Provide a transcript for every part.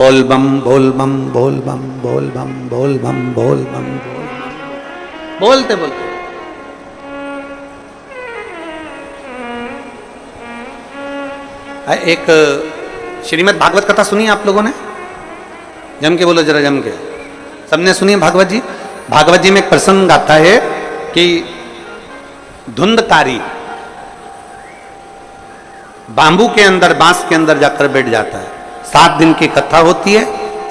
बोल बम बोल बम बोल बम बोल बम बोल बम बोल बम बोलते बोलते एक श्रीमद् भागवत कथा सुनी आप लोगों ने? जम के बोलो जरा, जम के। सबने सुनी भागवत जी? भागवत जी में एक प्रसंग आता है कि धुंधकारी बांबू के अंदर, बांस के अंदर जाकर बैठ जाता है। 7 दिन की कथा होती है।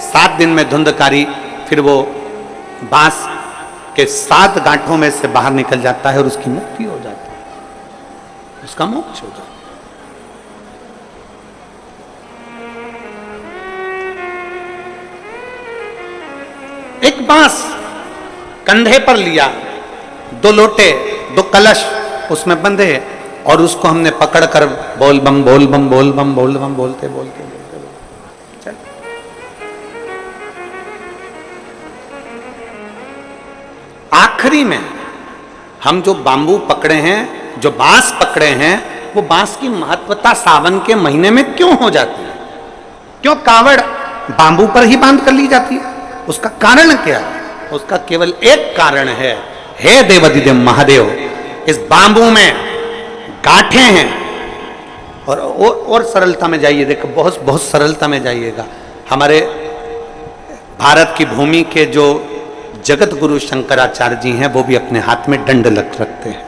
7 दिन में धुंधकारी फिर वो बांस के 7 गांठों में से बाहर निकल जाता है और उसकी मुक्ति हो जाती है, उसका मोक्ष हो जाता है। एक बांस कंधे पर लिया, 2 लोटे, 2 कलश उसमें बंधे और उसको हमने पकड़कर बोल बम बोल बम बोल बम बोल बम बोलते बोलते चल। आखिरी में हम जो बांबू पकड़े हैं, जो बांस पकड़े हैं, वो बांस की महत्वता सावन के महीने में क्यों हो जाती है? क्यों कावड़ बांबू पर ही बांध कर ली जाती है? उसका कारण क्या है? उसका केवल एक कारण है, हे देवाधिदेव महादेव, इस बांबू में गांठें हैं। और सरलता में जाइए, देखो बहुत बहुत सरलता में जाइएगा। हमारे भारत की भूमि के जो जगत गुरु शंकराचार्य जी हैं, वो भी अपने हाथ में दंड रखते हैं,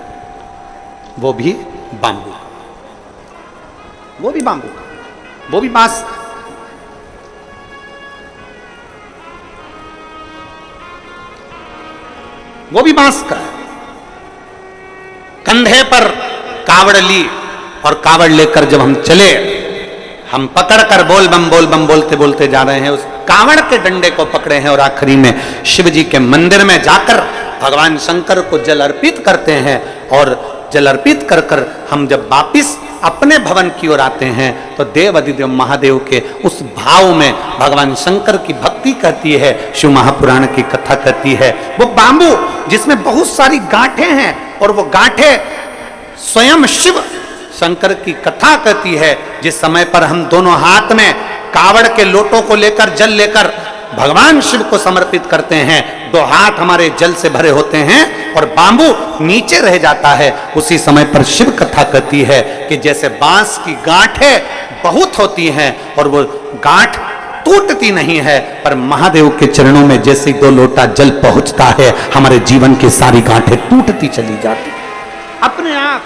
वो भी बांबू, वो भी बांबू, वो भी बांस। वो भी बांस का है। कंधे पर कावड़ ली और कावड़ लेकर जब हम चले, हम पकड़कर बोल बम बोलते बोलते जा रहे हैं, उस कावड़ के डंडे को पकड़े हैं और आखिरी में शिव जी के मंदिर में जाकर भगवान शंकर को जल अर्पित करते हैं। और जल अर्पित कर कर हम जब वापिस अपने भवन की ओर आते हैं तो देव अधिदेव महादेव के उस भाव में भगवान शंकर की भक्ति कहती है, शिव महापुराण की कथा कहती है। वो बांबू जिसमें बहुत सारी गांठें हैं और वो गांठें स्वयं शिव शंकर की कथा कहती है। जिस समय पर हम दोनों हाथ में कावड़ के लोटों को लेकर, जल लेकर भगवान शिव को समर्पित करते हैं, 2 हाथ हमारे जल से भरे होते हैं और बांबू नीचे रह जाता है, उसी समय पर शिव कथा कहती है कि जैसे बांस की गांठें बहुत होती हैं और वो गांठ टूटती नहीं है, पर महादेव के चरणों में जैसे 2 लोटा जल पहुंचता है, हमारे जीवन की सारी गांठें टूटती चली जाती अपने आप।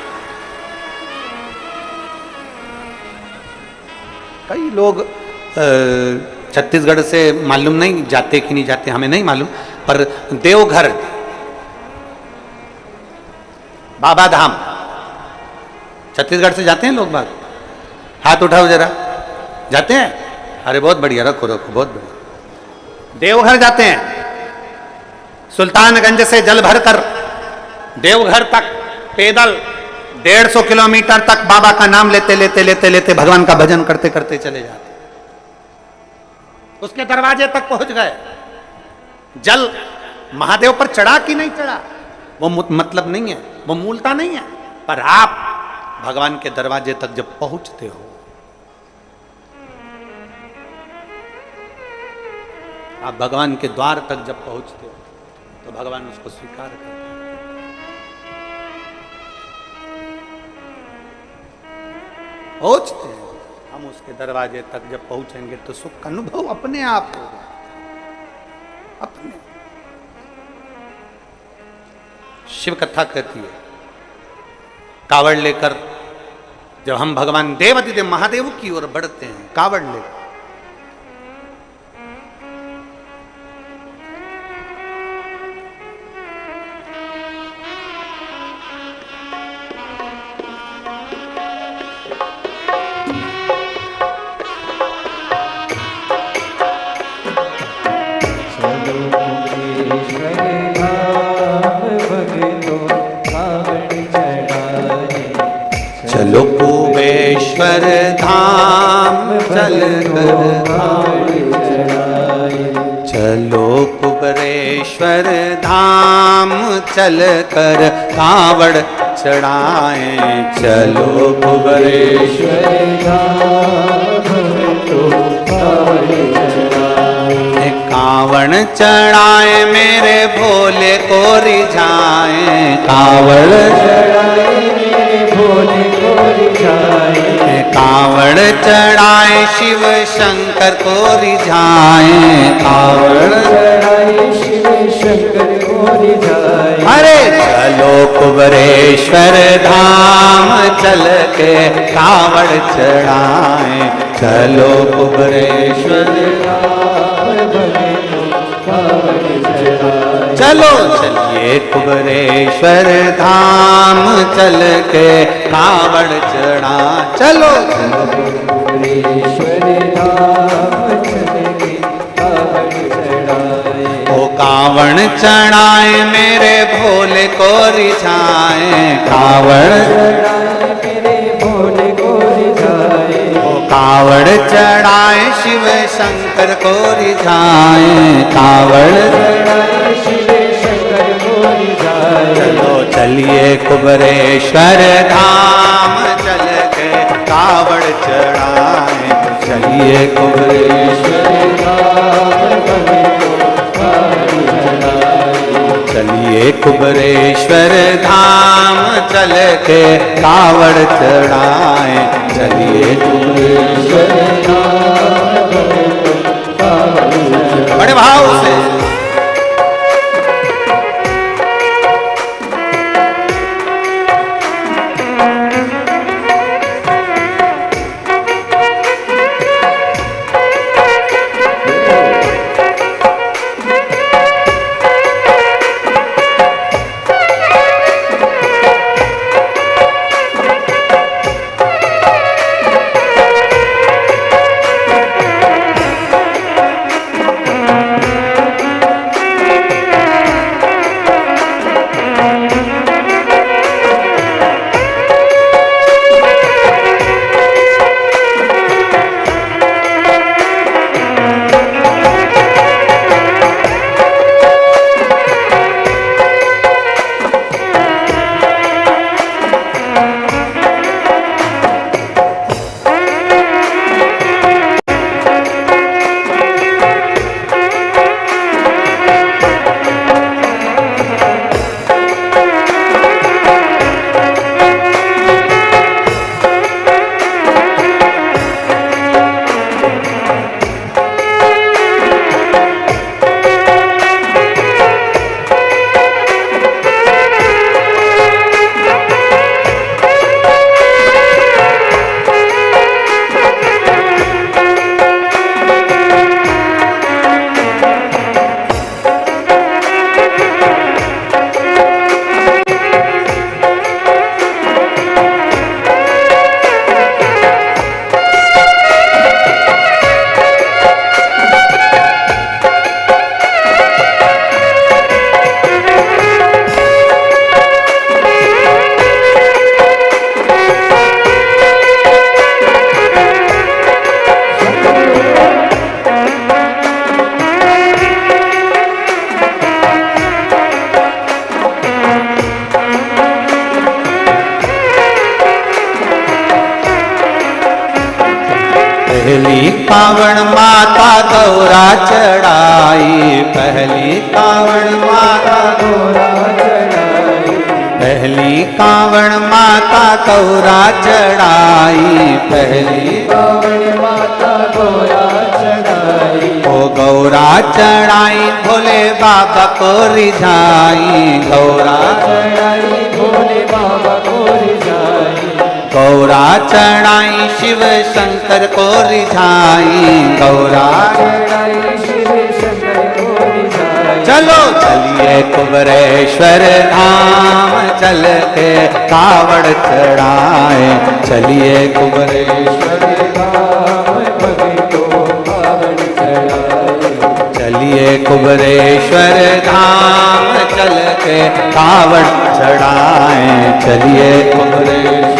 कई लोग छत्तीसगढ़ से मालूम नहीं जाते कि नहीं जाते, हमें नहीं मालूम, पर देवघर, बाबा धाम छत्तीसगढ़ से जाते हैं लोग बाग? हाथ उठाओ जरा, जाते हैं? अरे बहुत बढ़िया, रखो रखो, बहुत बढ़िया। देवघर जाते हैं, सुल्तानगंज से जल भरकर देवघर तक पैदल 150 किलोमीटर तक बाबा का नाम लेते लेते लेते लेते भगवान का भजन करते करते चले जाते। उसके दरवाजे तक पहुंच गए। जल महादेव पर चढ़ा कि नहीं चढ़ा, वो मतलब नहीं है, वो मूलता नहीं है, पर आप भगवान के दरवाजे तक जब पहुंचते हो, आप भगवान के द्वार तक जब पहुंचते हो तो भगवान उसको स्वीकार करते हैं। पहुंचते हैं हम उसके दरवाजे तक, जब पहुंचेंगे तो सुख का अनुभव अपने आप होगा, अपने। शिव कथा कहती है, कावड़ लेकर जब हम भगवान देव अधिदेव महादेव की ओर बढ़ते हैं, कावड़ लेकर, चलो कुबेश्वर धाम चल कर कावड़ चढ़ाए, चलो कुबेश्वर धाम चल कर कावड़ चढ़ाए, चलो कुबेश्वर धाम तो कावड़ चढ़ाए मेरे भोले को रिझाए, कावड़ चढ़ाए मेरे भोले को रिझाए, कावड़ चढ़ाए शिव शंकर को रिझाए, कावड़ चढ़ाए शिव शंकर को रिझाए। अरे चलो कुबरेश्वर धाम चल के कावड़ चढ़ाए, चलो कुबरेश्वर चलो चलिए कुबरेश्वर धाम चल के कावड़ चढ़ा, चलो कुबरेश्वर धाम चल के कावड़ चढ़ाए। ओ कावड़ चढ़ाए मेरे भोले को रिझाए, कावड़ चढ़ाए मेरे भोले को रिझाए, कावड़ चढ़ाए शिव शंकर को रिझाए, कावड़ चढ़ाए शिव शंकर को रिझाए। चलो चलिए कुबरेश्वर धाम चल के कावड़ चढ़ाए, चलिए कुबरेश्वर चलिए कुबरेश्वर धाम चल के कावड़ चढ़ाए, चलिए कुबरेश्वर बड़े भाव से पहली कावड़ माता गौरा चढ़ाई, पहली कावड़ माता गौरा चढ़ाई, पहली कावड़ माता गौरा चढ़ाई, पहली कावड़ माता गौरा चढ़ाई, ओ गौरा चढ़ाई भोले बाबा को रिझाई, गौरा चढ़ाई भोले बाबा को रिझाई, गौरा चढ़ाई शिव शंकर को रिझाई, गौरा चढ़ाई शिव शंकर को रिझाई। चलो चलिए कुबरेश्वर धाम चल के कावड़ चढ़ाए, चलिए कुबरेश्वर धाम भक्तों कावड़ चढ़ाए, चलिए कुबरेश्वर धाम चल के कावड़ चढ़ाए, चलिए कुबरेश्वर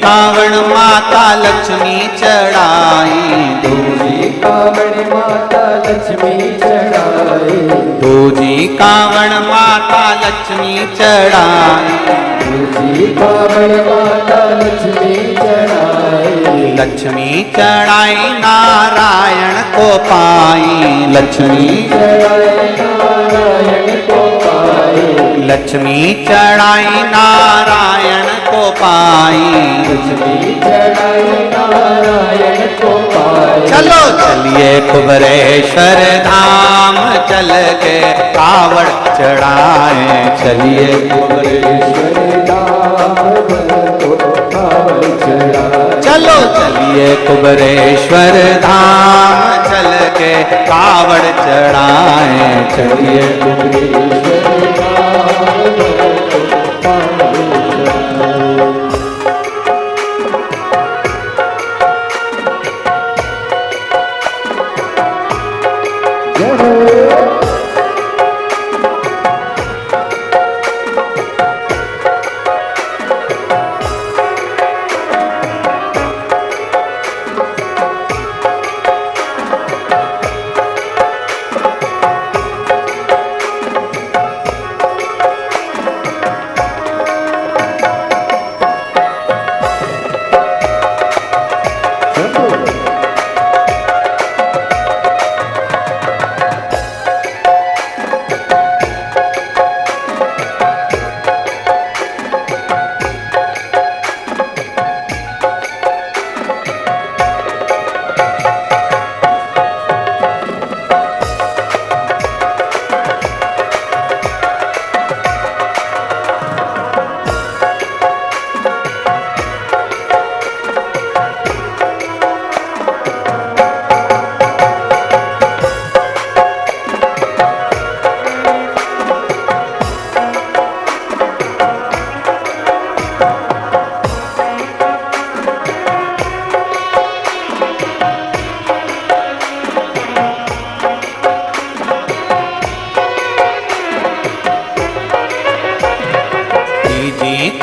कावड़ माता लक्ष्मी चढ़ाई, दूजी कावड़ माता लक्ष्मी चढ़ाई, दूजी कावड़ माता लक्ष्मी चढ़ाई, दूजी कावड़ माता लक्ष्मी चढ़ाई, लक्ष्मी चढ़ाई नारायण को पाई, लक्ष्मी चढ़ाई नारायण को पाई, लक्ष्मी चढ़ाई नारायण को पाई, लक्ष्मी चढ़ाई नारायण को पाई। चलो चलिए कुबरेश्वर धाम चल के कावड़ चढ़ाए, चलिए कुबरेश्वर धाम को कावड़ चढ़ाए, चलो चलिए कुबरेश्वर धाम चल के कावड़ चढ़ाए, चलिए कुबरेश्वर धाम को कावड़ चढ़ाए।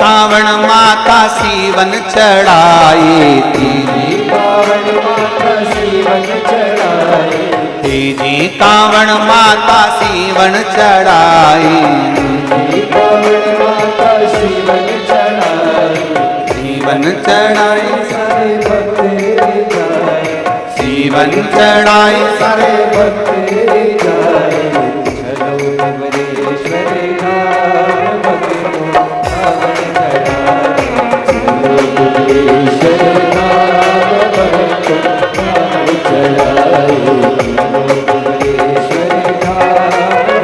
कावड़ माता सीवन चढ़ाई, तीजी कावड़ माता सीवन चढ़ाई, तीजी कावड़ माता सीवन चढ़ाई, तीजी कावड़ माता सीवन चढ़ाई, सीवन चढ़ाई सारे भक्त जाए, सीवन चढ़ाई सारे भक्त जाए, चलो कुबरेश्वर धाम को कावड़ चढ़ाए, चलो कुबरेश्वर धाम को कावड़ चढ़ाए, चलो कुबरेश्वर धाम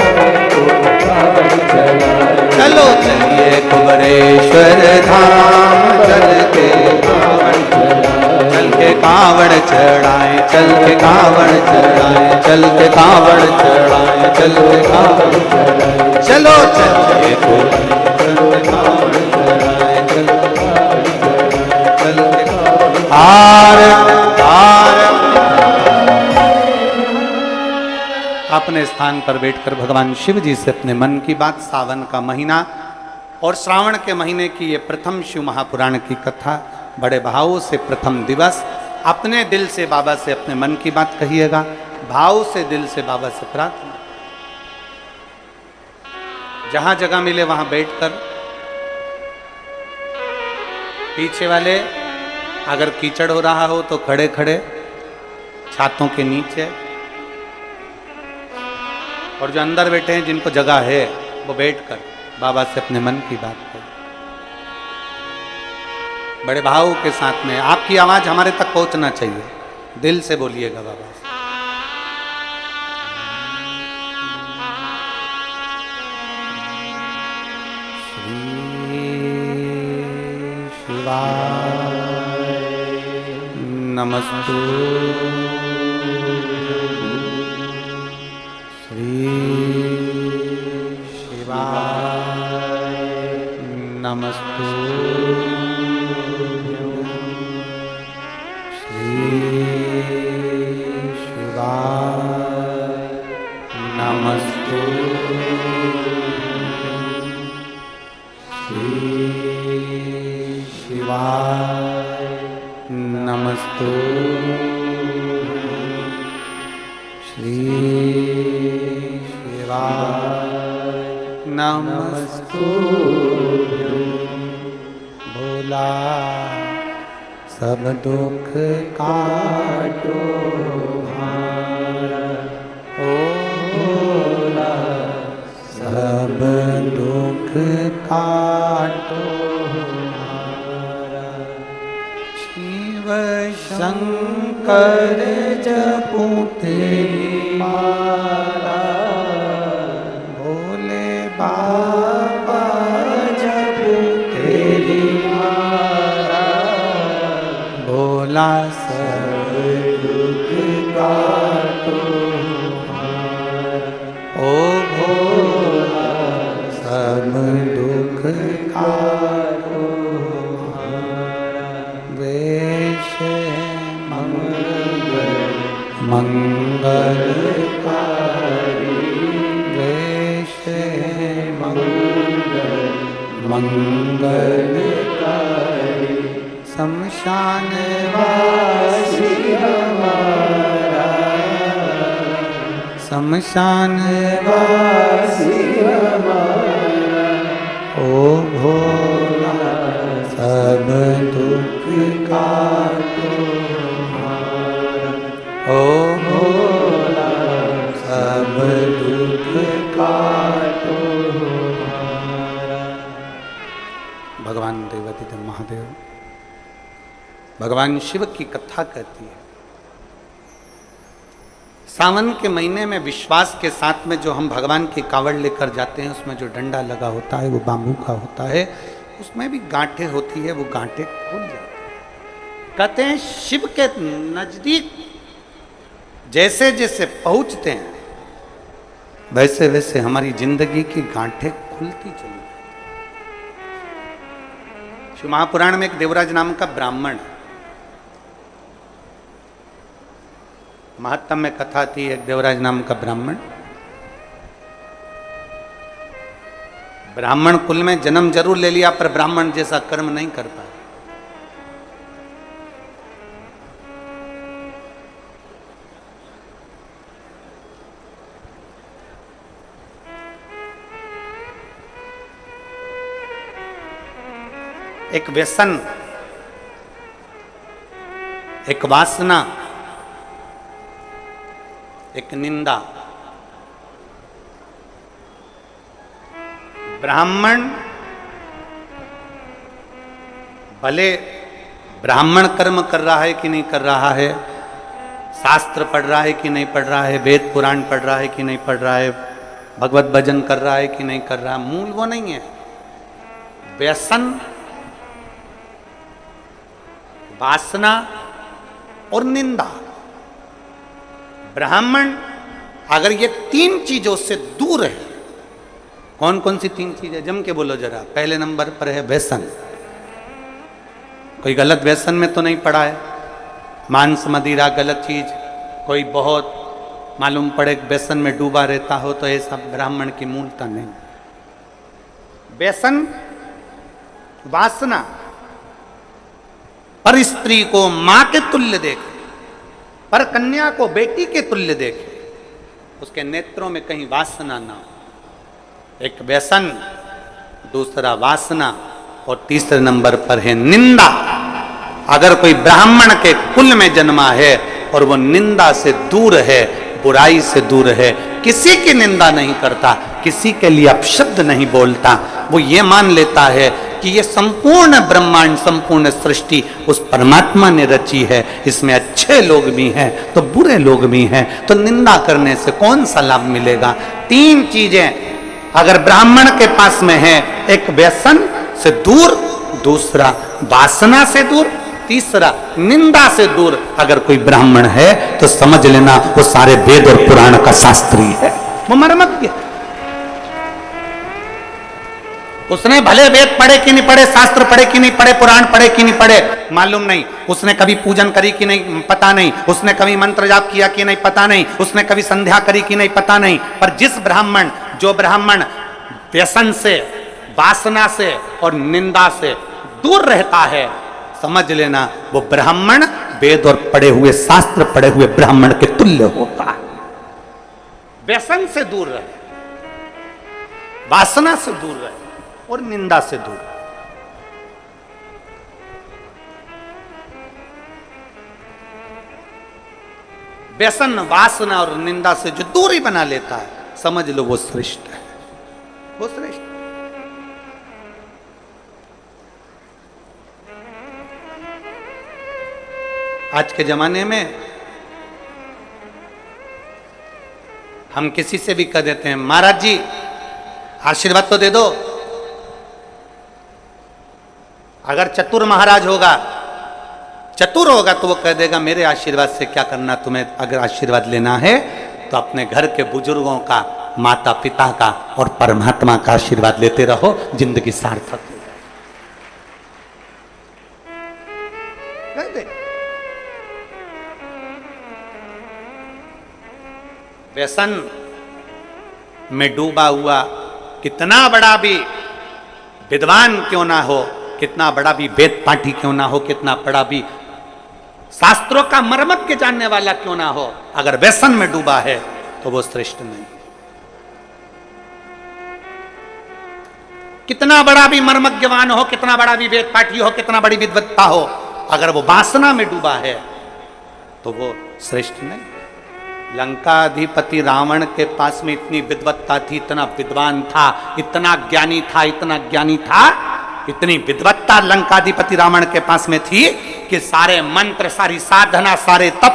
को कावड़ चढ़ाए। चलो चलिए कुबरेश्वर धाम चल के कावड़ चढ़ाए, चल के कावड़ चढ़ाए, चल के कावड़ चढ़ाए, चल के कावड़ चढ़ाए, चलो चलिए चल के कावड़ चढ़ाए, चल के कावड़ चढ़ाए, चल के कावड़ हार हार। अपने स्थान पर बैठकर भगवान शिव जी से अपने मन की बात, सावन का महीना और श्रावण के महीने की ये प्रथम शिव महापुराण की कथा, बड़े भाव से प्रथम दिवस अपने दिल से बाबा से अपने मन की बात कहिएगा, भाव से दिल से बाबा से प्रार्थना। जहां जगह मिले वहां बैठकर, पीछे वाले अगर कीचड़ हो रहा हो तो खड़े खड़े छातों के नीचे, और जो अंदर बैठे हैं जिनको जगह है वो बैठकर बाबा से अपने मन की बात करें। बड़े भाव के साथ में आपकी आवाज हमारे तक पहुंचना चाहिए, दिल से बोलिएगा बाबा से। नमस्तु श्री शिवाय नमस्तु श्री शिवाय नमस्तु श्री शिवाय नमस्तु श्री शिवाय नमस्तु भोला सब दुख काटो भारा ओ भोला सब दुख काटो भारा शिव शंकर जपू तेरी माला भोले बाबा जपू तेरी माला भोला सब दुख काटो ओ भोला सब दुख काटो वेश मंगलकारी वेश मंगलकारी शमशान वासी हमारा शमशान वासी हमारा ओ भोला सब दुख काटो हमारा ओ भोला सब दुख काटो हमारा। भगवान देवाधिदेव महादेव भगवान शिव की कथा कहती है सावन के महीने में विश्वास के साथ में जो हम भगवान की कावड़ लेकर जाते हैं उसमें जो डंडा लगा होता है वो बांबू का होता है, उसमें भी गांठें होती है, वो गांठें खुल जाती है। कहते हैं शिव के नजदीक जैसे जैसे पहुंचते हैं वैसे वैसे हमारी जिंदगी की गांठें खुलती चली। शिव महापुराण में एक देवराज नाम का ब्राह्मण है। महात्म में कथा थी एक देवराज नाम का ब्राह्मण कुल में जन्म जरूर ले लिया पर ब्राह्मण जैसा कर्म नहीं कर पाया। एक व्यसन, एक वासना, एक निंदा। ब्राह्मण भले ब्राह्मण कर्म कर रहा है कि नहीं कर रहा है, शास्त्र पढ़ रहा है कि नहीं पढ़ रहा है, वेद पुराण पढ़ रहा है कि नहीं पढ़ रहा है, भगवत भजन कर रहा है कि नहीं कर रहा, मूल वो नहीं है। व्यसन, वासना और निंदा। ब्राह्मण अगर ये तीन चीजों से दूर है, कौन कौन सी तीन चीजें जम के बोलो जरा। पहले नंबर पर है व्यसन। कोई गलत व्यसन में तो नहीं पड़ा है, मांस मदिरा गलत चीज, कोई बहुत मालूम पड़े व्यसन में डूबा रहता हो तो ऐसा ब्राह्मण की मूलता नहीं। व्यसन, वासना, पर स्त्री को मां के तुल्य देखे, पर कन्या को बेटी के तुल्य देखे, उसके नेत्रों में कहीं वासना ना हो। एक व्यसन, दूसरा वासना और तीसरे नंबर पर है निंदा। अगर कोई ब्राह्मण के कुल में जन्मा है और वो निंदा से दूर है, बुराई से दूर है, किसी की निंदा नहीं करता, किसी के लिए अपशब्द नहीं बोलता, वो ये मान लेता है कि ये संपूर्ण ब्रह्मांड, संपूर्ण सृष्टि उस परमात्मा ने रची है, इसमें अच्छे लोग भी हैं तो बुरे लोग भी हैं, तो निंदा करने से कौन सा लाभ मिलेगा। तीन चीजें अगर ब्राह्मण के पास में है, एक व्यसन से दूर, दूसरा वासना से दूर, तीसरा निंदा से दूर अगर कोई ब्राह्मण है तो समझ लेना वो सारे वेद और पुराण का शास्त्री है, वो मर्मज्ञ। उसने भले वेद पढ़े कि नहीं पढ़े, शास्त्र पढ़े कि नहीं पढ़े, पुराण पढ़े कि नहीं पढ़े, मालूम नहीं। उसने कभी पूजन करी कि नहीं, पता नहीं। उसने कभी मंत्र जाप किया कि नहीं, पता नहीं। उसने कभी संध्या करी कि नहीं, पता नहीं। पर जिस ब्राह्मण, जो ब्राह्मण व्यसन से, वासना से और निंदा से दूर रहता है, समझ लेना वो ब्राह्मण वेद और पढ़े हुए शास्त्र पढ़े हुए ब्राह्मण के तुल्य होता है। व्यसन से दूर रहे, वासना से दूर रहे और निंदा से दूर रहे। व्यसन, वासना और निंदा से जो दूरी बना लेता है, समझ लो वो श्रेष्ठ है, वो श्रेष्ठ। आज के जमाने में हम किसी से भी कह देते हैं महाराज जी आशीर्वाद तो दे दो। अगर चतुर महाराज होगा, चतुर होगा तो वो कह देगा मेरे आशीर्वाद से क्या करना, तुम्हें अगर आशीर्वाद लेना है तो अपने घर के बुजुर्गों का, माता पिता का और परमात्मा का आशीर्वाद लेते रहो, जिंदगी सार्थक हो जाए। व्यसन में डूबा हुआ कितना बड़ा भी विद्वान क्यों ना हो, कितना बड़ा भी वेद पाठी क्यों ना हो, कितना बड़ा भी शास्त्रों का मर्मज्ञ जानने वाला क्यों ना हो, अगर व्यसन में डूबा है तो वो श्रेष्ठ नहीं। कितना बड़ा भी मर्मज्ञवान हो, कितना बड़ा भी वेद पाठी हो, कितना बड़ी विद्वत्ता हो, अगर वो वासना में डूबा है तो वो श्रेष्ठ नहीं। लंकाधिपति रावण के पास में इतनी विद्वत्ता थी, इतना विद्वान था, इतना ज्ञानी था, इतना ज्ञानी था, इतनी विद्वत्ता लंकाधिपति रावण के पास में थी कि सारे मंत्र, सारी साधना, सारे तप,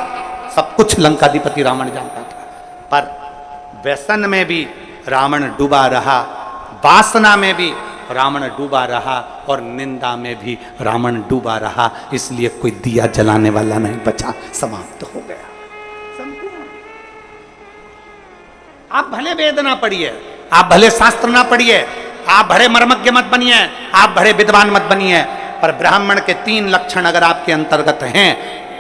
सब कुछ लंकाधिपति रावण जानता था। पर व्यसन में भी रावण डूबा रहा, वासना में भी रावण डूबा रहा और निंदा में भी रावण डूबा रहा, इसलिए कोई दिया जलाने वाला नहीं बचा, समाप्त हो गया। आप भले वेद ना पढ़िए, आप भले शास्त्र ना पढ़िए, आप भले मर्मज्ञ मत बनिए, आप भले विद्वान मत बनिए, पर ब्राह्मण के 3 लक्षण अगर आपके अंतर्गत हैं,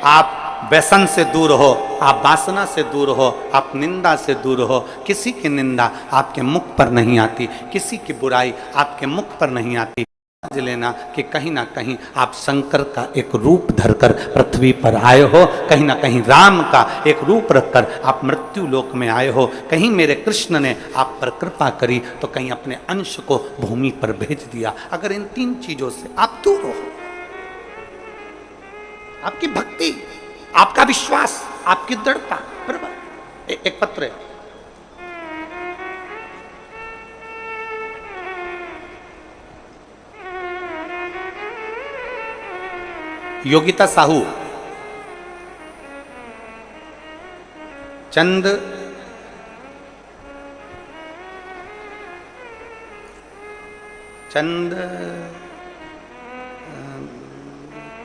आप व्यसन से दूर हो, आप वासना से दूर हो, आप निंदा से दूर हो, किसी की निंदा आपके मुख पर नहीं आती, किसी की बुराई आपके मुख पर नहीं आती, समझ लेना कि कहीं ना कहीं आप शंकर का एक रूप धरकर पृथ्वी पर आए हो, कहीं ना कहीं राम का एक रूप रखकर आप मृत्यु लोक में आए हो, कहीं मेरे कृष्ण ने आप पर कृपा करी तो कहीं अपने अंश को भूमि पर भेज दिया। अगर इन 3 चीजों से आप दूर हो, आपकी भक्ति, आपका विश्वास, आपकी दृढ़ता, बराबर। एक पत्र है, योगिता साहू, चंद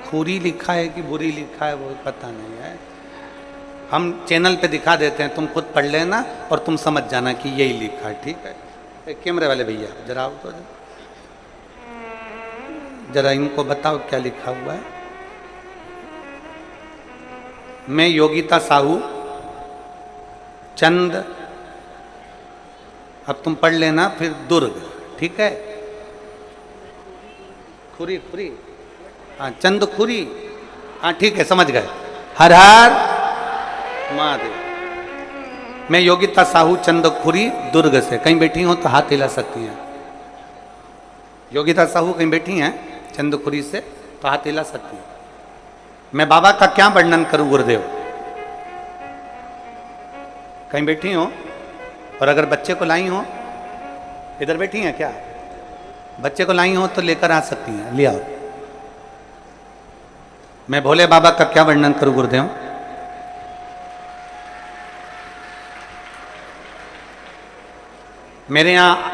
खूरी लिखा है कि बुरी लिखा है वो पता नहीं है, हम चैनल पे दिखा देते हैं, तुम खुद पढ़ लेना और तुम समझ जाना कि यही लिखा है, ठीक है। कैमरे वाले भैया जरा आओ तो जरा इनको बताओ क्या लिखा हुआ है। मैं योगिता साहू, चंद, अब तुम पढ़ लेना फिर दुर्ग, ठीक है। खुरी खुरी, हाँ चंद खुरी, हाँ ठीक है, समझ गए। हर हर महादेव। मैं योगिता साहू, चंद खुरी, दुर्ग से। कहीं बैठी हो तो हाथ हिला सकती हैं। योगिता साहू कहीं बैठी हैं चंदखुरी से तो हाथ हिला सकती हैं। मैं बाबा का क्या वर्णन करूं गुरुदेव। कहीं बैठी हो और अगर बच्चे को लाई हो, इधर बैठी हैं क्या, बच्चे को लाई हो तो लेकर आ सकती हैं, ले आओ। मैं भोले बाबा का क्या वर्णन करूं गुरुदेव। मेरे यहाँ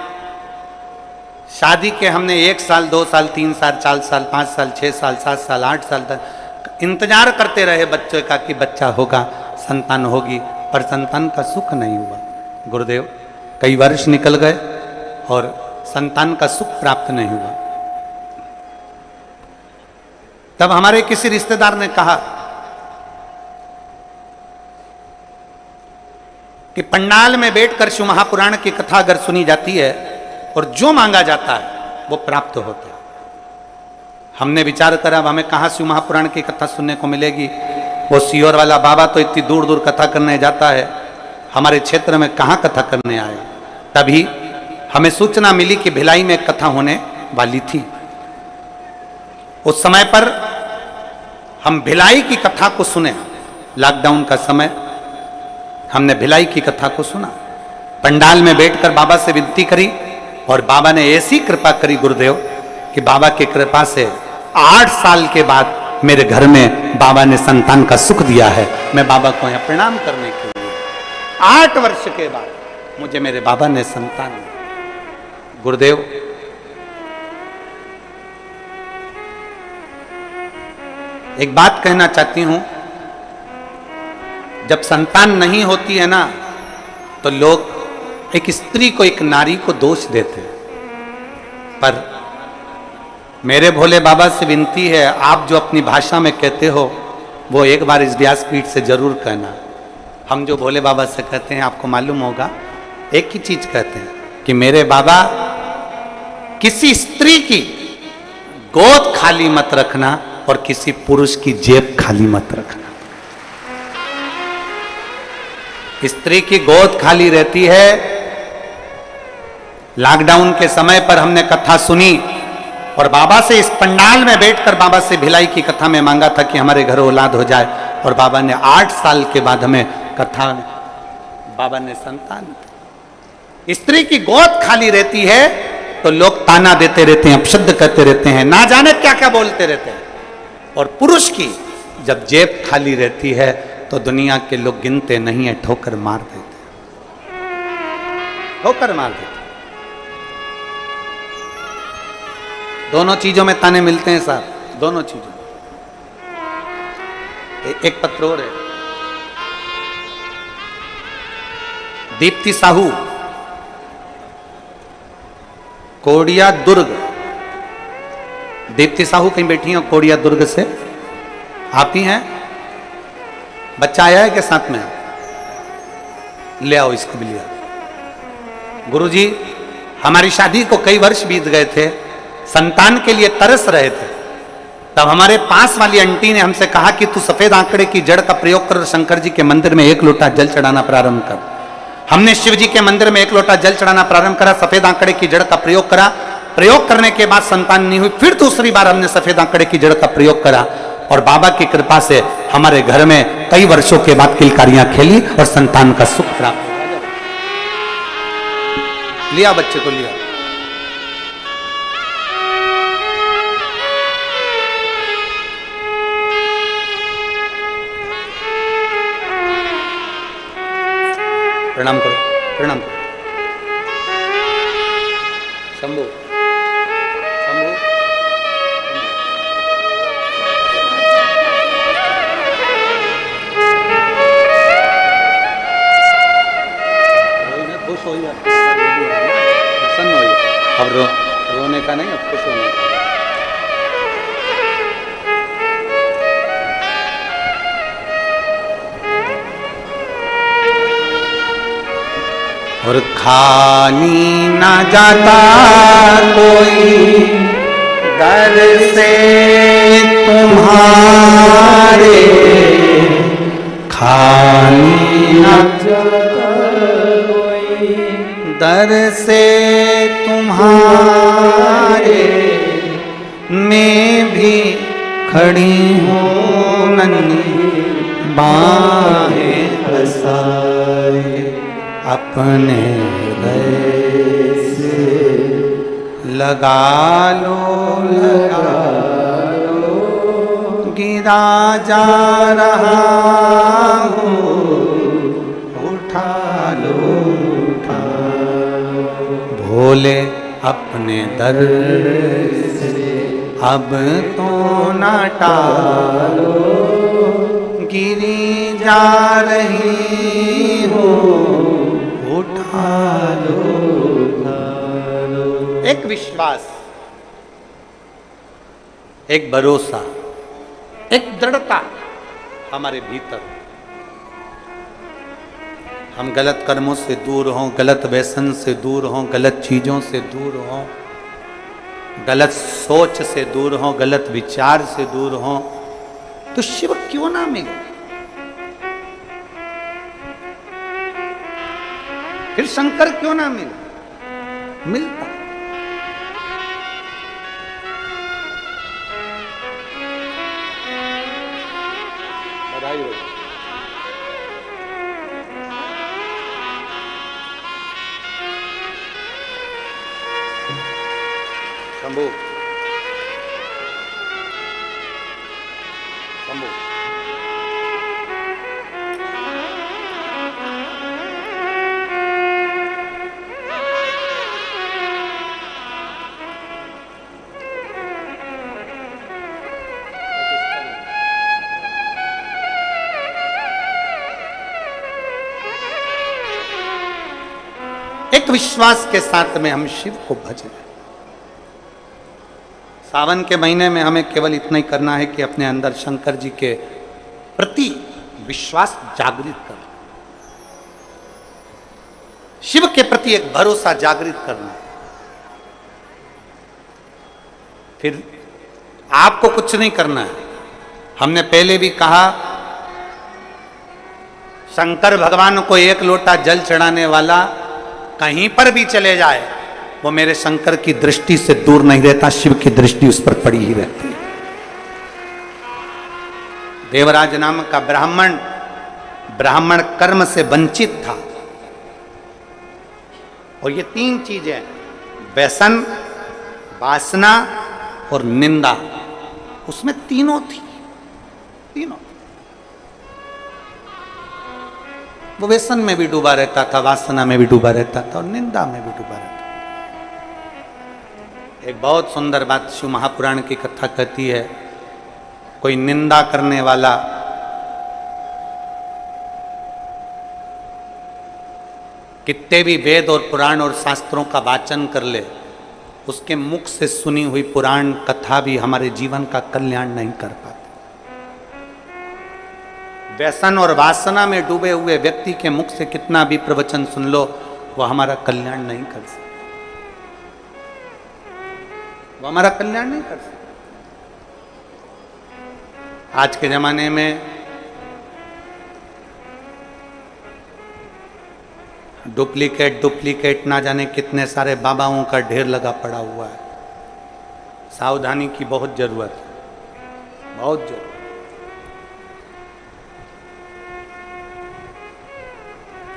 शादी के हमने 1 साल, 2 साल, 3 साल, 4 साल, 5 साल, 6 साल, 7 साल, 8 साल तक इंतजार करते रहे बच्चे का कि बच्चा होगा, संतान होगी, पर संतान का सुख नहीं हुआ गुरुदेव। कई वर्ष निकल गए और संतान का सुख प्राप्त नहीं हुआ। तब हमारे किसी रिश्तेदार ने कहा कि पंडाल में बैठकर शिव महापुराण की कथा अगर सुनी जाती है और जो मांगा जाता है वो प्राप्त होता है। हमने विचार करा अब हमें कहाँ शिव महापुराण की कथा सुनने को मिलेगी। वो सीहोर वाला बाबा तो इतनी दूर दूर कथा करने जाता है, हमारे क्षेत्र में कहाँ कथा करने आया। तभी हमें सूचना मिली कि भिलाई में कथा होने वाली थी। उस समय पर हम भिलाई की कथा को सुने। लॉकडाउन का समय हमने भिलाई की कथा को सुना। पंडाल में बैठकर बाबा से विनती करी और बाबा ने ऐसी कृपा करी गुरुदेव कि बाबा की कृपा से 8 साल के बाद मेरे घर में बाबा ने संतान का सुख दिया है। मैं बाबा को यहाँ प्रणाम करने के लिए 8 वर्ष के बाद मुझे मेरे बाबा ने संतान दी। गुरुदेव एक बात कहना चाहती हूं, जब संतान नहीं होती है ना तो लोग एक स्त्री को, एक नारी को दोष देते हैं। पर मेरे भोले बाबा से विनती है, आप जो अपनी भाषा में कहते हो वो एक बार इस व्यासपीठ से जरूर कहना। हम जो भोले बाबा से कहते हैं आपको मालूम होगा, एक ही चीज कहते हैं कि मेरे बाबा किसी स्त्री की गोद खाली मत रखना और किसी पुरुष की जेब खाली मत रखना। स्त्री की गोद खाली रहती है। लॉकडाउन के समय पर हमने कथा सुनी और बाबा से इस पंडाल में बैठकर बाबा से भिलाई की कथा में मांगा था कि हमारे घर औलाद हो जाए, और बाबा ने 8 साल के बाद हमें कथा, बाबा ने संतान दी। स्त्री की गोद खाली रहती है तो लोग ताना देते रहते हैं, अपशब्द कहते रहते हैं, ना जाने क्या क्या बोलते रहते हैं। और पुरुष की जब जेब खाली रहती है तो दुनिया के लोग गिनते नहीं है, ठोकर मार देते, ठोकर मार देते। दोनों चीजों में ताने मिलते हैं साहब, दोनों चीजों। एक पत्र और है, दीप्ति साहू, कोडिया दुर्ग। दीप्ति साहू कहीं बैठी हैं कोडिया दुर्ग से, आप ही हैं? बच्चा आया है के साथ में? ले आओ इसको भी, लिया। गुरुजी, हमारी शादी को कई वर्ष बीत गए थे, संतान के लिए तरस रहे थे। तब हमारे पास वाली आंटी ने हमसे कहा कि तू सफेद आंकड़े की जड़ का प्रयोग कर, शंकर जी के मंदिर में 1 लोटा जल चढ़ाना प्रारंभ कर। हमने शिव जी के मंदिर में 1 लोटा जल चढ़ाना प्रारंभ करा, सफेद आंकड़े की जड़ का प्रयोग करा। प्रयोग करने के बाद संतान नहीं हुई, फिर दूसरी बार हमने सफेद आंकड़े की जड़ का प्रयोग करा और बाबा की कृपा से हमारे घर में कई वर्षों के बाद किलकारियां खेली और संतान का सुख प्राप्त हुआ। लिया बच्चे को, लिया। प्रणाम करो, प्रणाम करो। शंभू, शंभू, खुश हो गया, प्रसन्न हो गया। अब रोने का नहीं, अब खुश होने का। और खाली ना जाता कोई दर से तुम्हारे, खाली ना जाता कोई दर से तुम्हारे, मैं भी खड़ी हूँ नन्ही बाहें पसारे, अपने हृदय से लगा लो, लगा लो, गिरा जा रहा हूँ, उठा लो, उठा लो। भोले अपने दर से अब तो ना टालो, गिरी जा रही हूँ, उठा लो, उठा लो। एक विश्वास, एक भरोसा, एक दृढ़ता हमारे भीतर। हम गलत कर्मों से दूर हों, गलत व्यसन से दूर हों, गलत चीजों से दूर हों, गलत सोच से दूर हो, गलत विचार से दूर हो, तो शिव क्यों ना मिले? फिर शंकर क्यों ना मिले? मिलता। बधाई हो। शंभू शंभू एक विश्वास के साथ में हम शिव को भजें। सावन के महीने में हमें केवल इतना ही करना है कि अपने अंदर शंकर जी के प्रति विश्वास जागृत करना, शिव के प्रति एक भरोसा जागृत करना। फिर आपको कुछ नहीं करना है। हमने पहले भी कहा, शंकर भगवान को एक लोटा जल चढ़ाने वाला कहीं पर भी चले जाए, वो मेरे शंकर की दृष्टि से दूर नहीं रहता, शिव की दृष्टि उस पर पड़ी ही रहती है। देवराज नाम का ब्राह्मण कर्म से वंचित था, और ये तीन चीजें, व्यसन, वासना और निंदा, उसमें तीनों थी। तीनों वो व्यसन में भी डूबा रहता था, वासना में भी डूबा रहता था, और निंदा में भी डूबा रहता था। एक बहुत सुंदर बात शिव महापुराण की कथा कहती है, कोई निंदा करने वाला कितने भी वेद और पुराण और शास्त्रों का वाचन कर ले, उसके मुख से सुनी हुई पुराण कथा भी हमारे जीवन का कल्याण नहीं कर पाती। व्यसन और वासना में डूबे हुए व्यक्ति के मुख से कितना भी प्रवचन सुन लो, वो हमारा कल्याण नहीं कर सकता, वो हमारा कल्याण नहीं कर सकता। आज के जमाने में डुप्लीकेट ना जाने कितने सारे बाबाओं का ढेर लगा पड़ा हुआ है। सावधानी की बहुत जरूरत है, बहुत जरूरत।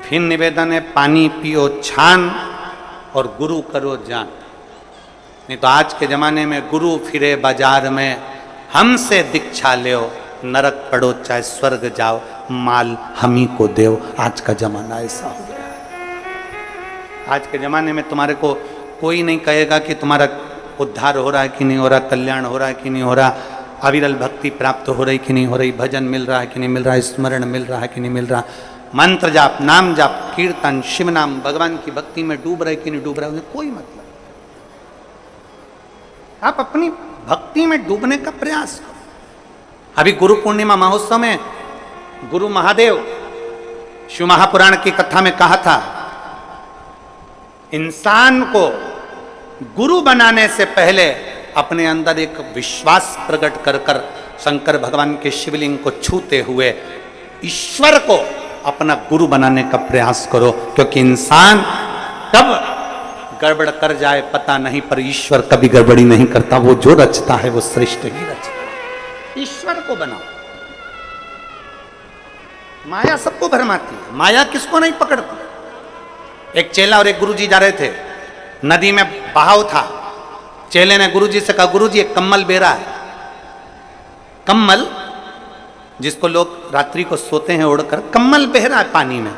फिर निवेदन है, पानी पियो छान और गुरु करो जान। नहीं तो आज के जमाने में गुरु फिरे बाजार में, हमसे दीक्षा लो, नरक पड़ो चाहे स्वर्ग जाओ, माल हम ही को देव। आज का जमाना ऐसा हो गया है। आज के जमाने में तुम्हारे को कोई नहीं कहेगा कि तुम्हारा उद्धार हो रहा है कि नहीं हो रहा, कल्याण हो रहा है कि नहीं हो रहा, अविरल भक्ति प्राप्त हो रही कि नहीं हो रही, भजन मिल रहा है कि नहीं मिल रहा, स्मरण मिल रहा है कि नहीं मिल रहा, मंत्र जाप, नाम जाप, कीर्तन, शिव नाम, भगवान की भक्ति में डूब रहे कि नहीं डूब रहे, उन्हें कोई मतलब। आप अपनी भक्ति में डूबने का प्रयास करो। अभी गुरु पूर्णिमा महोत्सव में गुरु महादेव शिव महापुराण की कथा में कहा था, इंसान को गुरु बनाने से पहले अपने अंदर एक विश्वास प्रकट कर कर शंकर भगवान के शिवलिंग को छूते हुए ईश्वर को अपना गुरु बनाने का प्रयास करो, क्योंकि इंसान कब गड़बड़ कर जाए पता नहीं, पर ईश्वर कभी गड़बड़ी नहीं करता। वो जो रचता है वो श्रेष्ठ ही रचता है। ईश्वर को बनाओ। माया सबको भरमाती है, माया किसको नहीं पकड़ती। एक चेला और एक गुरुजी जा रहे थे, नदी में बहाव था। चेले ने गुरुजी से कहा, गुरुजी एक कम्मल बेरा है। कम्मल जिसको लोग रात्रि को सोते हैं ओढ़कर, कम्मल बह रहा है पानी में।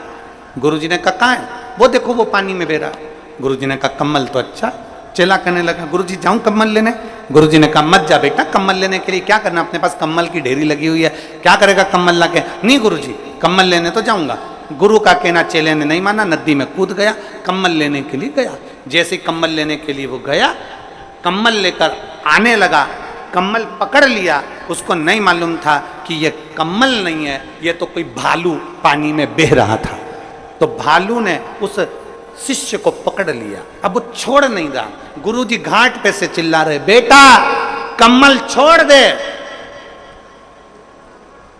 गुरुजी ने कहा कहाँ है? वो देखो वो पानी में बह रहा है। गुरुजी ने कहा कम्मल तो अच्छा। चेला कहने लगा, गुरुजी जाऊं कम्मल लेने? गुरुजी ने कहा मत जा बेटा, कम्मल लेने के लिए क्या करना, अपने पास कम्मल की ढेरी लगी हुई है, क्या करेगा कम्मल लाके? नहीं गुरुजी, कम्मल लेने तो जाऊंगा। गुरु का कहना चेले ने नहीं माना, नदी में कूद गया, कम्मल लेने के लिए गया। जैसे कम्मल लेने के लिए वो गया, कम्मल लेकर आने लगा, कम्मल पकड़ लिया। उसको नहीं मालूम था कि ये कम्मल नहीं है, ये तो कोई भालू पानी में बह रहा था। तो भालू ने उस शिष्य को पकड़ लिया, अब वो छोड़ नहीं रहा। गुरुजी घाट पे से चिल्ला रहे, बेटा कम्मल छोड़ दे।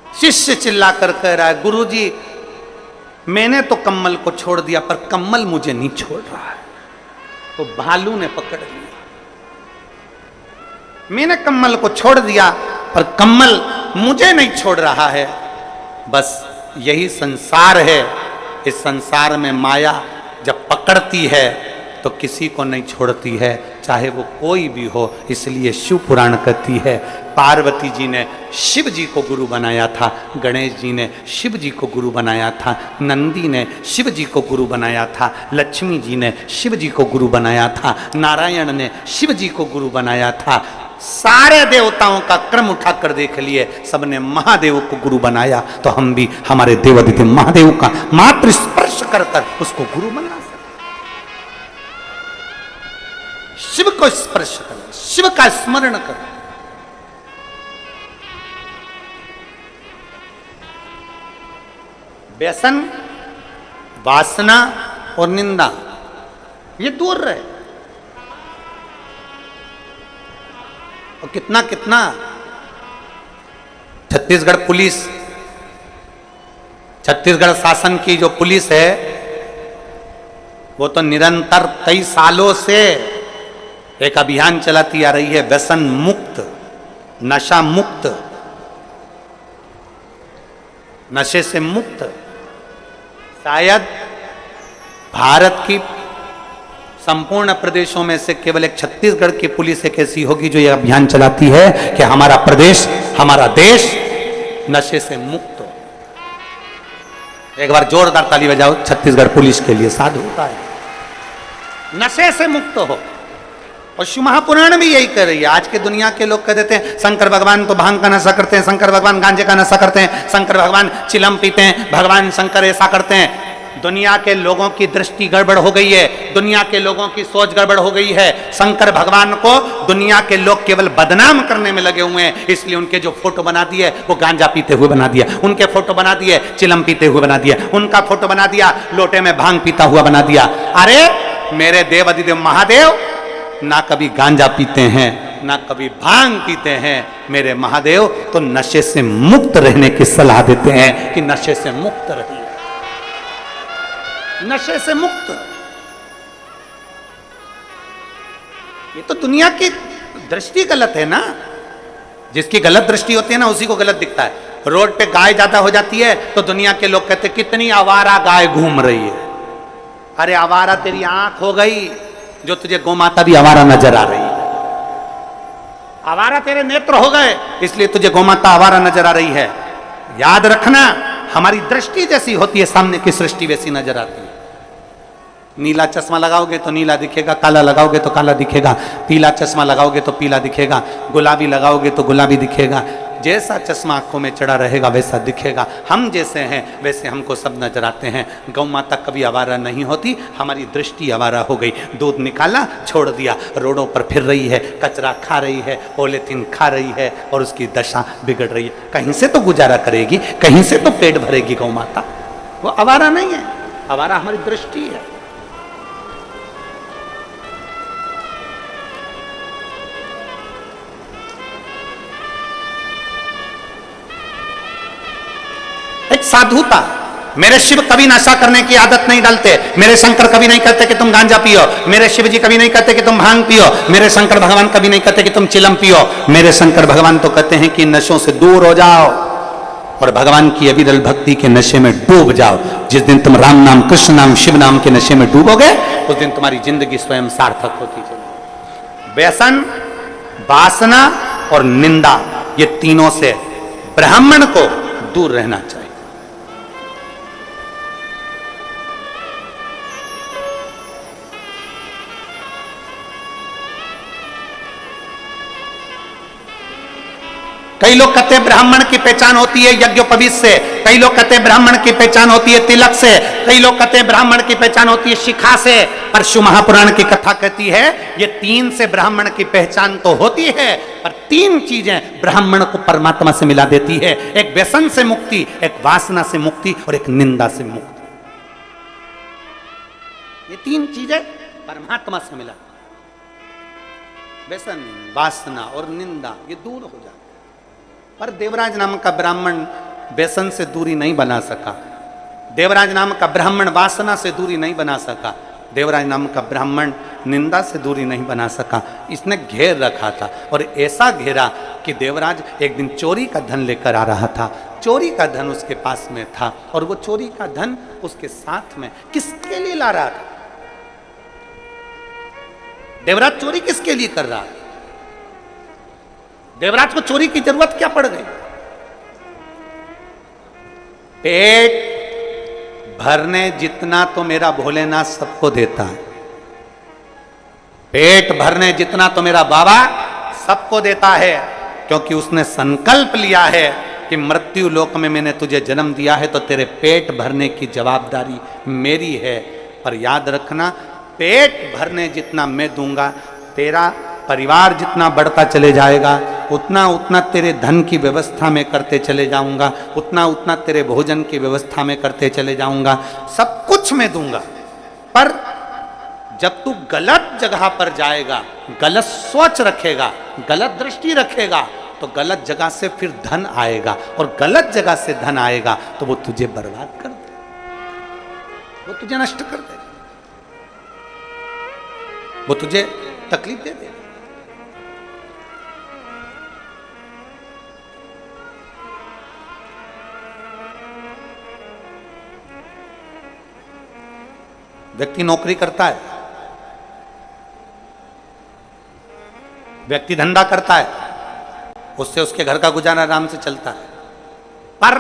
शिष्य चिल्ला कर कह रहा है, गुरुजी मैंने तो कम्मल को छोड़ दिया पर कम्मल मुझे नहीं छोड़ रहा है। तो भालू ने पकड़ लिया, मैंने कम्मल को छोड़ दिया पर कम्मल मुझे नहीं छोड़ रहा है। बस यही संसार है। इस संसार में माया जब पकड़ती है तो किसी को नहीं छोड़ती है, चाहे वो कोई भी हो। इसलिए शिव पुराण कहती है, पार्वती जी ने शिव जी को गुरु बनाया था, गणेश जी ने शिव जी को गुरु बनाया था, नंदी ने शिव जी को गुरु बनाया था, लक्ष्मी जी ने शिव जी को गुरु बनाया था, नारायण ने शिव जी को गुरु बनाया था। सारे देवताओं का क्रम उठाकर देख लिए, सबने महादेव को गुरु बनाया। तो हम भी हमारे देवादिदेव महादेव का मात्र स्पर्श कर कर उसको गुरु बना सकते। शिव को स्पर्श करो, शिव का स्मरण करो। व्यसन, वासना और निंदा ये दूर रहे। और कितना कितना छत्तीसगढ़ पुलिस, छत्तीसगढ़ शासन की जो पुलिस है वो तो निरंतर कई सालों से एक अभियान चलाती आ रही है, व्यसन मुक्त, नशा मुक्त, नशे से मुक्त। शायद भारत की संपूर्ण प्रदेशों में से केवल एक छत्तीसगढ़ की पुलिस एक ऐसी होगी जो यह अभियान चलाती है कि हमारा प्रदेश, हमारा देश नशे से मुक्त हो। एक बार जोरदार ताली बजाओ छत्तीसगढ़ पुलिस के लिए, साधु होता है, नशे से मुक्त हो। और शिव महापुराण भी यही कर रही है। आज के दुनिया के लोग कह देते हैं शंकर भगवान तो भांग का नशा करते हैं, शंकर भगवान गांजे का नशा करते हैं, शंकर भगवान चिलम पीते हैं, भगवान शंकर ऐसा करते हैं। दुनिया के लोगों की दृष्टि गड़बड़ हो गई है, दुनिया के लोगों की सोच गड़बड़ हो गई है। शंकर भगवान को दुनिया के लोग केवल बदनाम करने में लगे हुए हैं, इसलिए उनके जो फोटो बना दिए वो गांजा पीते हुए बना दिया, उनके फोटो बना दिए चिलम पीते हुए बना दिया, उनका फोटो बना दिया लोटे में भांग पीता हुआ बना दिया। अरे मेरे देव अधिदेव महादेव ना कभी गांजा पीते हैं ना कभी भांग पीते हैं। मेरे महादेव तो नशे से मुक्त रहने की सलाह देते हैं कि नशे से मुक्त रहिए, नशे से मुक्त। ये तो दुनिया की दृष्टि गलत है ना। जिसकी गलत दृष्टि होती है ना उसी को गलत दिखता है। रोड पे गाय ज्यादा हो जाती है तो दुनिया के लोग कहते कितनी आवारा गाय घूम रही है। अरे आवारा तेरी आंख हो गई जो तुझे गौमाता भी आवारा नजर आ रही है। आवारा तेरे नेत्र हो गए इसलिए तुझे गौमाता आवारा नजर आ रही है। याद रखना, हमारी दृष्टि जैसी होती है सामने की सृष्टि वैसी नजर आती है। नीला चश्मा लगाओगे तो नीला दिखेगा, काला लगाओगे तो काला दिखेगा, पीला चश्मा लगाओगे तो पीला दिखेगा, गुलाबी लगाओगे तो गुलाबी दिखेगा। जैसा चश्मा आंखों में चढ़ा रहेगा वैसा दिखेगा। हम जैसे हैं वैसे हमको सब नजर आते हैं। गौ माता कभी आवारा नहीं होती, हमारी दृष्टि आवारा हो गई। दूध निकाला छोड़ दिया, रोडों पर फिर रही है, कचरा खा रही है, पॉलीथीन खा रही है और उसकी दशा बिगड़ रही है। कहीं से तो गुजारा करेगी, कहीं से तो पेट भरेगी गौ माता। वो आवारा नहीं है, आवारा हमारी दृष्टि है। एक साधुता। मेरे शिव कभी नशा करने की आदत नहीं डालते, मेरे शंकर कभी नहीं कहते कि तुम गांजा पियो, मेरे शिव जी कभी नहीं कहते कि तुम भांग पियो, मेरे शंकर भगवान कभी नहीं कहते कि तुम चिलम पियो। मेरे शंकर भगवान तो कहते हैं कि नशों से दूर हो जाओ और भगवान की अविरल भक्ति के नशे में डूब जाओ। जिस दिन तुम राम नाम, कृष्ण नाम, शिव नाम के नशे में डूबोगे उस दिन तुम्हारी जिंदगी स्वयं सार्थक होती चलेगी। व्यसन, वासना और निंदा, ये तीनों से ब्राह्मण को दूर रहना चाहिए। कई लोग कहते हैं ब्राह्मण की पहचान होती है यज्ञोपवीत से, कई लोग कहते हैं ब्राह्मण की पहचान होती है तिलक से, कई लोग कहते हैं ब्राह्मण की पहचान होती है शिखा से। पर शिव महापुराण की कथा कहती है ये तीन से ब्राह्मण की पहचान तो होती है, पर तीन चीजें ब्राह्मण को परमात्मा से मिला देती है। एक व्यसन से मुक्ति, एक वासना से मुक्ति और एक निंदा से मुक्ति। ये तीन चीजें परमात्मा से मिला। व्यसन, वासना और निंदा ये दूर हो जाते। पर देवराज नाम का ब्राह्मण व्यसन से दूरी नहीं बना सका, देवराज नाम का ब्राह्मण वासना से दूरी नहीं बना सका, देवराज नाम का ब्राह्मण निंदा से दूरी नहीं बना सका। इसने घेर रखा था और ऐसा घेरा कि देवराज एक दिन चोरी का धन लेकर आ रहा था। चोरी का धन उसके पास में था और वो चोरी का धन उसके साथ में किसके लिए ला रहा था? देवराज चोरी किसके लिए कर रहा था? देवराज को चोरी की जरूरत क्या पड़ गई? पेट भरने जितना तो मेरा भोलेनाथ सबको देता है, पेट भरने जितना तो मेरा बाबा सबको देता है, क्योंकि उसने संकल्प लिया है कि मृत्यु लोक में मैंने तुझे जन्म दिया है तो तेरे पेट भरने की जवाबदारी मेरी है। पर याद रखना, पेट भरने जितना मैं दूंगा, तेरा परिवार जितना बढ़ता चले जाएगा, उतना उतना तेरे धन की व्यवस्था में करते चले जाऊंगा, उतना उतना तेरे भोजन की व्यवस्था में करते चले जाऊंगा, सब कुछ मैं दूंगा। पर जब तू गलत जगह पर जाएगा, गलत सोच रखेगा, गलत दृष्टि रखेगा, तो गलत जगह से फिर धन आएगा और गलत जगह से धन आएगा तो वो तुझे बर्बाद कर दे, वो तुझे नष्ट कर दे, वो तुझे तकलीफ दे दे। व्यक्ति नौकरी करता है, व्यक्ति धंधा करता है, उससे उसके घर का गुजारा आराम से चलता है। पर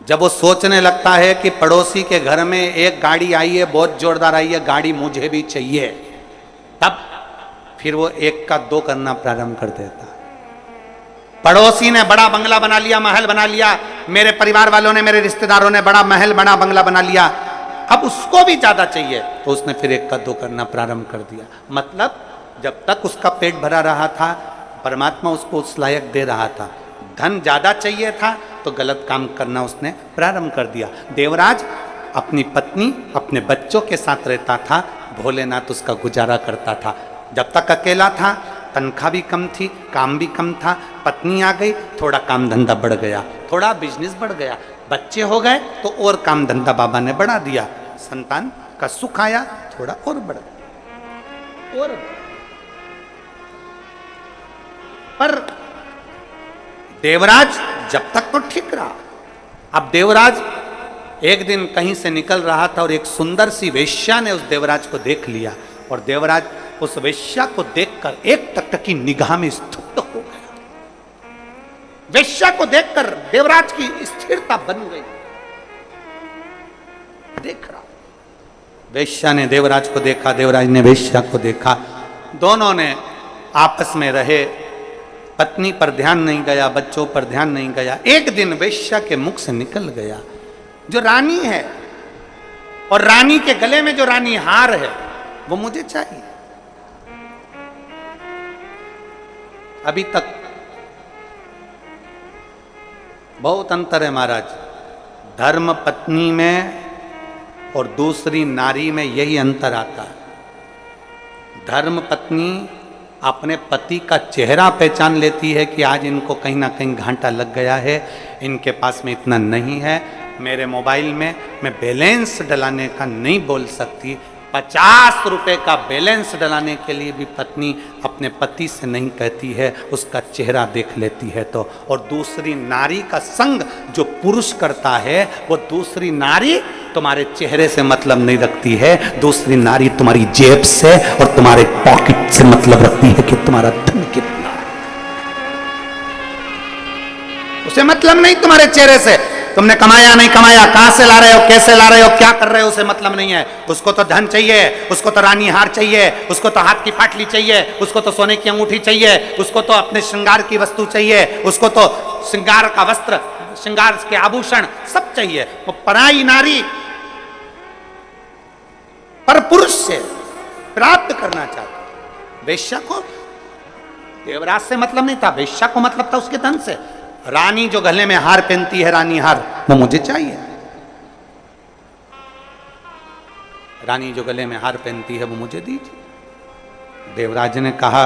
जब वो सोचने लगता है कि पड़ोसी के घर में एक गाड़ी आई है, बहुत जोरदार आई है, गाड़ी मुझे भी चाहिए, तब फिर वो एक का दो करना प्रारंभ कर देता है। पड़ोसी ने बड़ा बंगला बना लिया, महल बना लिया, मेरे परिवार वालों ने, मेरे रिश्तेदारों ने बड़ा महल, बड़ा बंगला बना लिया, अब उसको भी ज्यादा चाहिए, तो उसने फिर एक का दो करना प्रारंभ कर दिया। मतलब जब तक उसका पेट भरा रहा था, परमात्मा उसको उस लायक दे रहा था। धन ज्यादा चाहिए था तो गलत काम करना उसने प्रारंभ कर दिया। देवराज अपनी पत्नी, अपने बच्चों के साथ रहता था, भोलेनाथ उसका गुजारा करता था। जब तक अकेला था, तनख्वाह भी कम थी, काम भी कम था, पत्नी आ गई, थोड़ा काम धंधा बढ़ गया, थोड़ा बिजनेस बढ़ गया, बच्चे हो गए तो और काम धंधा बाबा ने बढ़ा दिया, संतान का सुख आया, थोड़ा और बढ़ गया और। पर देवराज जब तक तो ठीक रहा। अब देवराज एक दिन कहीं से निकल रहा था और एक सुंदर सी वेश्या ने उस देवराज को देख लिया और देवराज उस वेश्या को देखकर एक टकटकी निगाह में स्तब्ध हो गया। वेश्या को देखकर देवराज की स्थिरता बन गई। देख रहा, वेश्या ने देवराज को देखा, देवराज ने वेश्या को देखा, दोनों ने आपस में रहे, पत्नी पर ध्यान नहीं गया, बच्चों पर ध्यान नहीं गया। एक दिन वेश्या के मुख से निकल गया, जो रानी है और रानी के गले में जो रानी हार है वो मुझे चाहिए। अभी तक बहुत अंतर है महाराज, धर्म पत्नी में और दूसरी नारी में यही अंतर आता है। धर्म पत्नी अपने पति का चेहरा पहचान लेती है कि आज इनको कहीं ना कहीं घाटा लग गया है, इनके पास में इतना नहीं है, मेरे मोबाइल में मैं बैलेंस डलाने का नहीं बोल सकती। 50 रुपए का बैलेंस डलाने के लिए भी पत्नी अपने पति से नहीं कहती है, उसका चेहरा देख लेती है तो। और दूसरी नारी का संग जो पुरुष करता है, वो दूसरी नारी तुम्हारे चेहरे से मतलब नहीं रखती है, दूसरी नारी तुम्हारी जेब से और तुम्हारे पॉकेट से मतलब रखती है कि तुम्हारा धन कितना है। उसे मतलब नहीं तुम्हारे चेहरे से, तुमने कमाया नहीं कमाया, कहां से ला रहे हो, कैसे ला रहे हो, क्या कर रहे हो, उसे मतलब नहीं है। उसको तो धन चाहिए, उसको तो रानी हार चाहिए, उसको तो हाथ की फाटली चाहिए, उसको तो सोने की अंगूठी चाहिए, उसको तो अपने श्रृंगार की वस्तु चाहिए, उसको तो श्रृंगार का वस्त्र, श्रृंगार के आभूषण सब चाहिए। वो पराई नारी पर पुरुष से प्राप्त करना चाहती। वेश्या को देवराज से मतलब नहीं था, वेश्या को मतलब था उसके धन से। रानी जो गले में हार पहनती है, रानी हार, वो मुझे चाहिए। रानी जो गले में हार पहनती है वो मुझे दीजिए। देवराज ने कहा,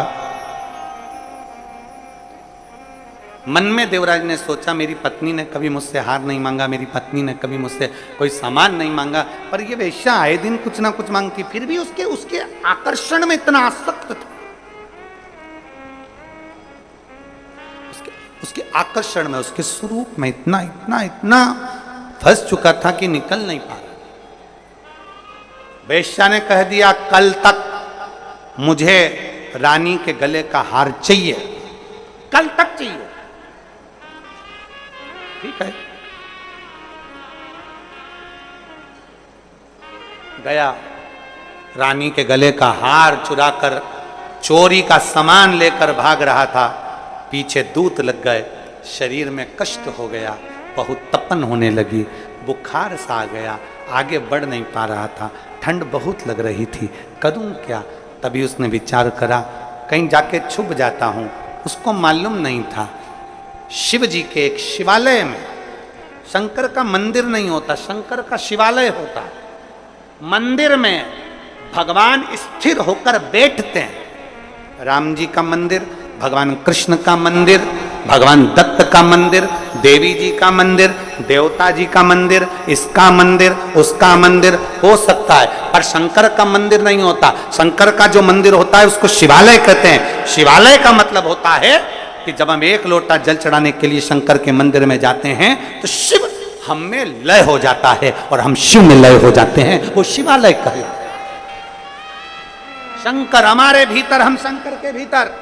मन में देवराज ने सोचा मेरी पत्नी ने कभी मुझसे हार नहीं मांगा, मेरी पत्नी ने कभी मुझसे कोई सामान नहीं मांगा, पर ये वेश्या आए दिन कुछ ना कुछ मांगती, फिर भी उसके आकर्षण में इतना आसक्त था, उसके आकर्षण में, उसके स्वरूप में इतना इतना इतना फंस चुका था कि निकल नहीं पा रहा। वेश्या ने कह दिया, कल तक मुझे रानी के गले का हार चाहिए, कल तक चाहिए। ठीक है, गया, रानी के गले का हार चुराकर चोरी का सामान लेकर भाग रहा था, पीछे दूत लग गए, शरीर में कष्ट हो गया, बहुत तपन होने लगी, बुखार सा आ गया, आगे बढ़ नहीं पा रहा था, ठंड बहुत लग रही थी, करूं क्या। तभी उसने विचार करा कहीं जाके छुप जाता हूं। उसको मालूम नहीं था शिव जी के एक शिवालय में, शंकर का मंदिर नहीं होता, शंकर का शिवालय होता, मंदिर में भगवान स्थिर होकर बैठते हैं। राम जी का मंदिर, भगवान कृष्ण का मंदिर, भगवान दत्त का मंदिर, देवी जी का मंदिर, देवता जी का मंदिर, इसका मंदिर, उसका मंदिर हो सकता है, पर शंकर का मंदिर नहीं होता। शंकर का जो मंदिर होता है उसको शिवालय कहते हैं। शिवालय का मतलब होता है कि जब हम एक लोटा जल चढ़ाने के लिए शंकर के मंदिर में जाते हैं तो शिव हम में लय हो जाता है और हम शिव में लय हो जाते हैं, वो शिवालय कहलाता है। शंकर हमारे भीतर, हम शंकर के भीतर।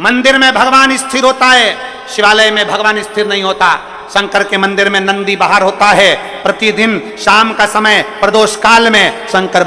मंदिर में भगवान स्थिर होता है, शिवालय में भगवान स्थिर नहीं होता। शंकर के मंदिर में नंदी बाहर होता है, प्रतिदिन शाम का समय प्रदोष काल में शंकर